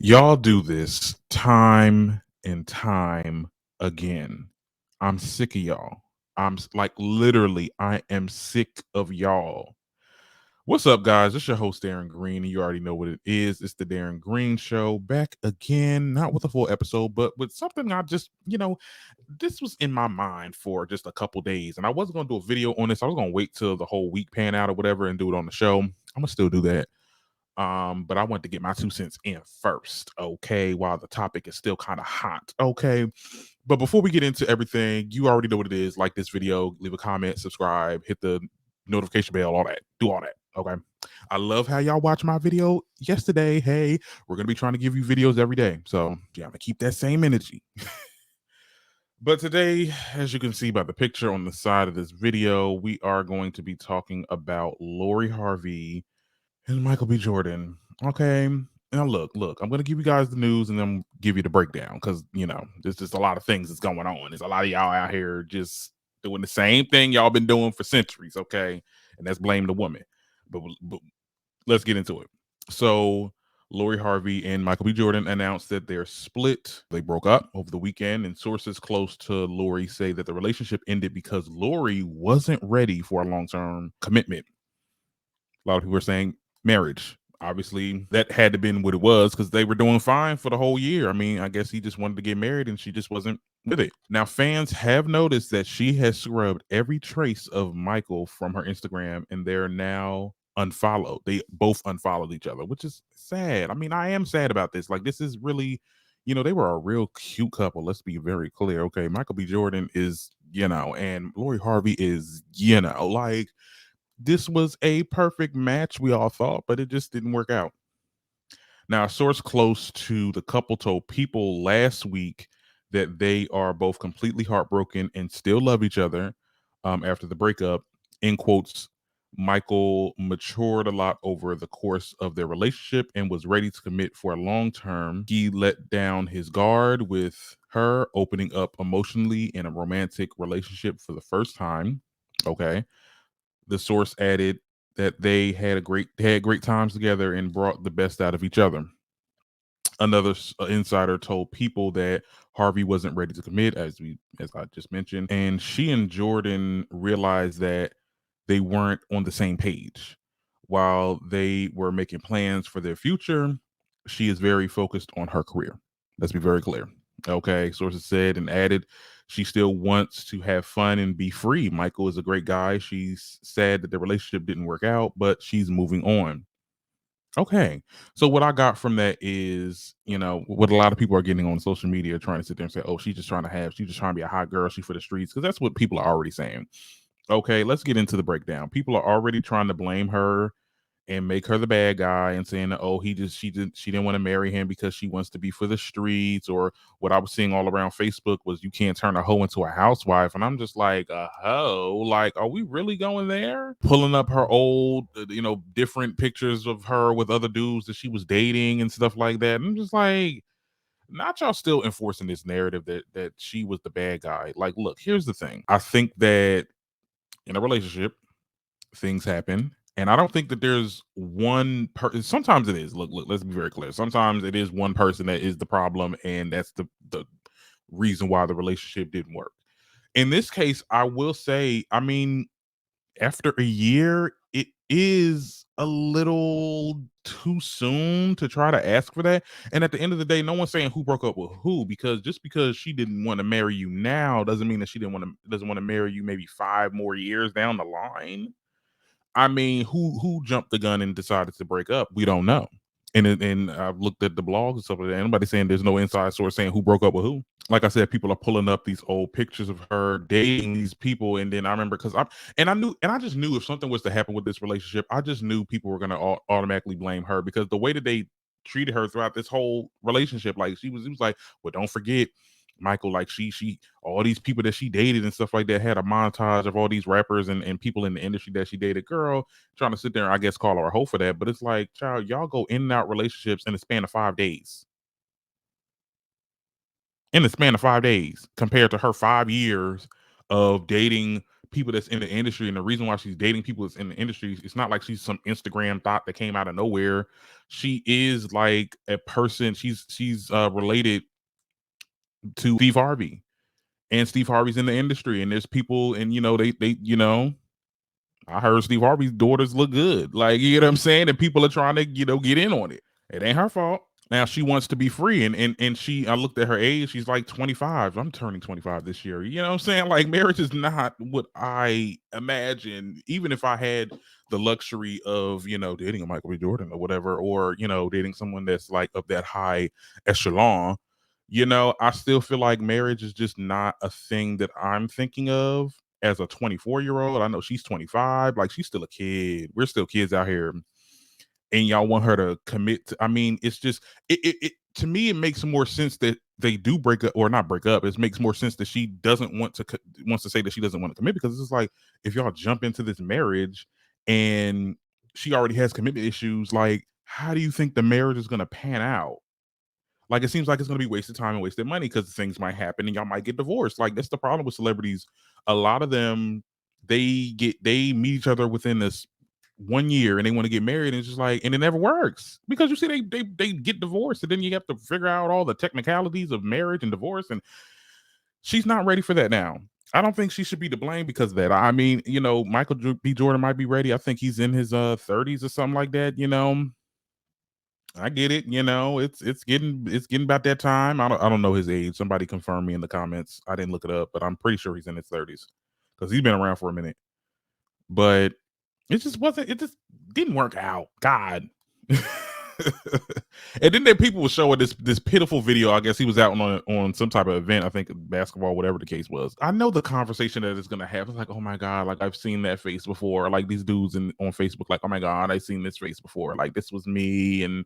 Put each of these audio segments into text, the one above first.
Y'all do this time and time again. I'm sick of y'all. Like literally, I am sick of y'all. What's up, guys? It's your host, Darren Green, and you already know what it is. It's the Darren Green Show back again, not with a full episode, but with something this was in my mind for just a couple days, and I wasn't going to do a video on this. I was going to wait till the whole week pan out or whatever and do it on the show. I'm going to still do that. But I want to get my 2 cents in first, okay, while the topic is still kind of hot, okay. But before we get into everything, you already know what it is. Like this video, leave a comment, subscribe, hit the notification bell, all that. Do all that, okay. I love how y'all watch my video yesterday. Hey, we're gonna be trying to give you videos every day, so yeah, I'm gonna keep that same energy. But today, as you can see by the picture on the side of this video, we are going to be talking about Lori Harvey and Michael B. Jordan. Okay. Now look, I'm gonna give you guys the news and then give you the breakdown because there's just a lot of things that's going on. There's a lot of y'all out here just doing the same thing y'all been doing for centuries, okay? And that's blame the woman. But let's get into it. So Lori Harvey and Michael B. Jordan announced that they're split. They broke up over the weekend, and sources close to Lori say that the relationship ended because Lori wasn't ready for a long-term commitment. A lot of people are saying marriage. Obviously, that had to been what it was because they were doing fine for the whole year. I mean, I guess he just wanted to get married and she just wasn't with it. Now, fans have noticed that she has scrubbed every trace of Michael from her Instagram and they're now unfollowed. They both unfollowed each other, which is sad. I mean, I am sad about this. Like, this is really, they were a real cute couple. Let's be very clear. Okay. Michael B. Jordan is, and Lori Harvey is, like, this was a perfect match, we all thought, but it just didn't work out. Now, a source close to the couple told People last week that they are both completely heartbroken and still love each other after the breakup. In quotes, Michael matured a lot over the course of their relationship and was ready to commit for a long term. He let down his guard with her, opening up emotionally in a romantic relationship for the first time. Okay. The source added that they had great times together and brought the best out of each other. Another insider told People that Harvey wasn't ready to commit, as I just mentioned, and she and Jordan realized that they weren't on the same page. While they were making plans for their future, she is very focused on her career. Let's be very clear. Okay, sources said and added, she still wants to have fun and be free. Michael is a great guy. She's sad that the relationship didn't work out, but she's moving on. Okay. So what I got from that is, what a lot of people are getting on social media trying to sit there and say, oh, she's just trying to be a hot girl. She's for the streets. Because that's what people are already saying. Okay, let's get into the breakdown. People are already trying to blame her and make her the bad guy and saying that, oh, she didn't want to marry him because she wants to be for the streets. Or what I was seeing all around Facebook was you can't turn a hoe into a housewife. And I'm just like, a hoe? Like, are we really going there? Pulling up her old, different pictures of her with other dudes that she was dating and stuff like that. And I'm just like, not y'all still enforcing this narrative that she was the bad guy. Like, look, here's the thing. I think that in a relationship, things happen. And I don't think that there's one person. Sometimes it is. Look, let's be very clear. Sometimes it is one person that is the problem, and that's the reason why the relationship didn't work. In this case, I will say, I mean, after a year, it is a little too soon to try to ask for that. And at the end of the day, no one's saying who broke up with who, because just because she didn't want to marry you now doesn't mean that she doesn't want to marry you maybe 5 more years down the line. I mean, who jumped the gun and decided to break up? We don't know. And I've looked at the blogs and stuff like that. Anybody saying there's no inside source saying who broke up with who. Like I said, people are pulling up these old pictures of her dating these people, and then I remember I just knew if something was to happen with this relationship, I just knew people were going to automatically blame her because the way that they treated her throughout this whole relationship, like it was like, well, don't forget Michael, like she all these people that she dated and stuff like that had a montage of all these rappers and people in the industry that she dated. Girl, trying to sit there and I guess call her a hoe for that. But it's like, child, y'all go in and out relationships in the span of 5 days. In the span of 5 days, compared to her 5 years of dating people that's in the industry, and the reason why she's dating people that's in the industry, it's not like she's some Instagram thought that came out of nowhere. She is like a person. She's related to Steve Harvey, and Steve Harvey's in the industry, and there's people, and they I heard Steve Harvey's daughters look good, like, you know what I'm saying, and people are trying to get in on it. It ain't her fault. Now she wants to be free, and I looked at her age, she's like 25. I'm turning 25 this year. You know what I'm saying? Like, marriage is not what I imagine, even if I had the luxury of, dating a Michael B. Jordan or whatever, or, dating someone that's like of that high echelon. I still feel like marriage is just not a thing that I'm thinking of as a 24-year-old. I know she's 25, like she's still a kid. We're still kids out here, and y'all want her to commit to, I mean, it's just it to me, it makes more sense that they do break up, or not break up. It makes more sense that she doesn't wants to say that she doesn't want to commit, because it's just like, if y'all jump into this marriage and she already has commitment issues, like, how do you think the marriage is going to pan out? Like, it seems like it's going to be wasted time and wasted money, because things might happen and y'all might get divorced. Like, that's the problem with celebrities. A lot of them, they meet each other within this 1 year, and they want to get married, and it's just like, and it never works, because you see, they get divorced, and then you have to figure out all the technicalities of marriage and divorce, and she's not ready for that now. I don't think she should be to blame because of that. I mean, Michael B. Jordan might be ready. I think he's in his 30s or something like that. I get it. It's getting about that time. I don't know his age. Somebody confirm me in the comments. I didn't look it up, but I'm pretty sure he's in his 30s, because he's been around for a minute. But it just wasn't. It just didn't work out. God. And then there people were showing this pitiful video. I guess he was out on some type of event. I think basketball, whatever the case was. I know the conversation that it's gonna have. It's like, oh my god, like, I've seen that face before. Like, these dudes on Facebook, like, oh my god, I've seen this face before. Like, this was me, and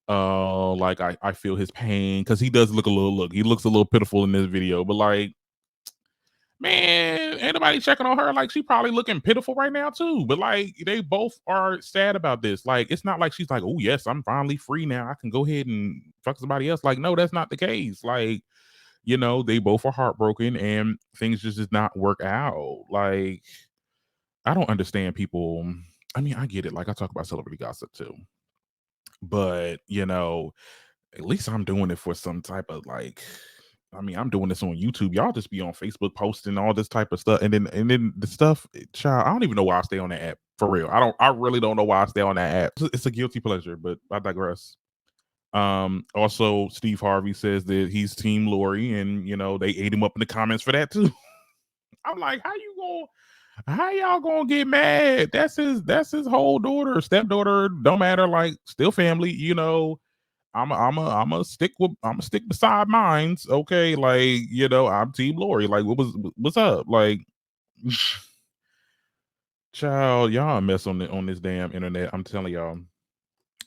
like, I feel his pain, because he does he looks a little pitiful in this video, but like, man, ain't nobody checking on her. Like, she probably looking pitiful right now too, but like, they both are sad about this. Like, it's not like she's like, oh yes, I'm finally free now, I can go ahead and fuck somebody else. Like, no, that's not the case. Like, they both are heartbroken, and things just did not work out. Like, I don't understand people. I mean, I get it, like, I talk about celebrity gossip too, but at least I'm doing it for some type of, like, I mean, I'm doing this on YouTube. Y'all just be on Facebook posting all this type of stuff, and then the stuff, child. I don't even know why I stay on that app, for real. I really don't know why I stay on that app. It's a guilty pleasure, but I digress. Also, Steve Harvey says that he's Team Lori, and they ate him up in the comments for that too. I'm like, how y'all gonna get mad? That's his whole daughter, stepdaughter, don't matter. Like, still family. I'm gonna stick beside mines. Okay, like, I'm Team Lori. Like, what's up? Like, child, y'all a mess on this damn internet. I'm telling y'all.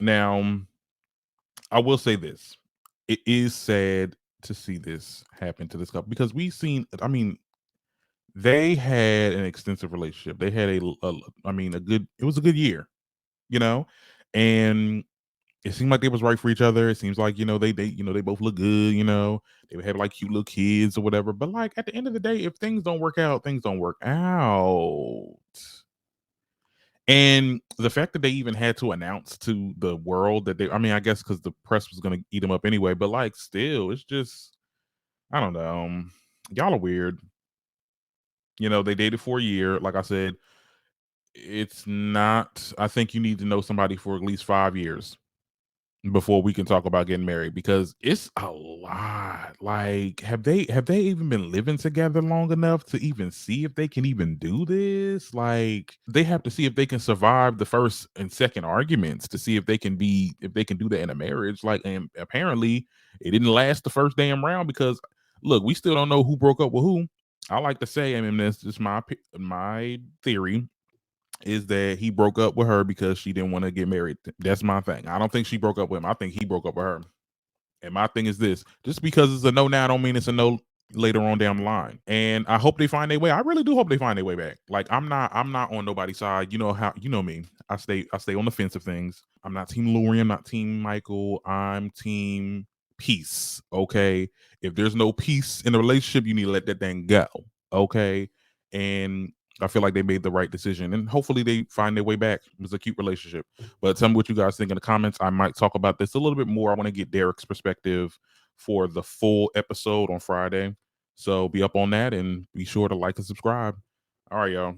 Now, I will say this: it is sad to see this happen to this couple, because we've seen. I mean, they had an extensive relationship. They had I mean, a good. It was a good year, you know, and it seemed like they was right for each other. It seems like, they both look good, they would have like cute little kids or whatever. But like, at the end of the day, if things don't work out, things don't work out. And the fact that they even had to announce to the world that I mean, I guess because the press was gonna eat them up anyway, but like, still, it's just, I don't know. Y'all are weird. They dated for a year. Like I said, it's not, I think you need to know somebody for at least 5 years before we can talk about getting married, because it's a lot. Like, have they even been living together long enough to even see if they can even do this? Like, they have to see if they can survive the first and second arguments to see if they can do that in a marriage. Like, and apparently it didn't last the first damn round, because look, we still don't know who broke up with who. I like to say, I mean, that's just my theory, is that he broke up with her because she didn't want to get married. That's my thing. I don't think she broke up with him. I think he broke up with her. And my thing is this: just because it's a no now, don't mean it's a no later on down the line. And I hope they find their way. I really do hope they find their way back. Like, I'm not on nobody's side. You know how, me. I stay on the fence of things. I'm not Team Lori. I'm not Team Michael. I'm Team Peace. Okay. If there's no peace in the relationship, you need to let that thing go. Okay. And I feel like they made the right decision, and hopefully they find their way back. It was a cute relationship. But tell me what you guys think in the comments. I might talk about this a little bit more. I want to get Derek's perspective for the full episode on Friday. So be up on that and be sure to like and subscribe. All right, y'all.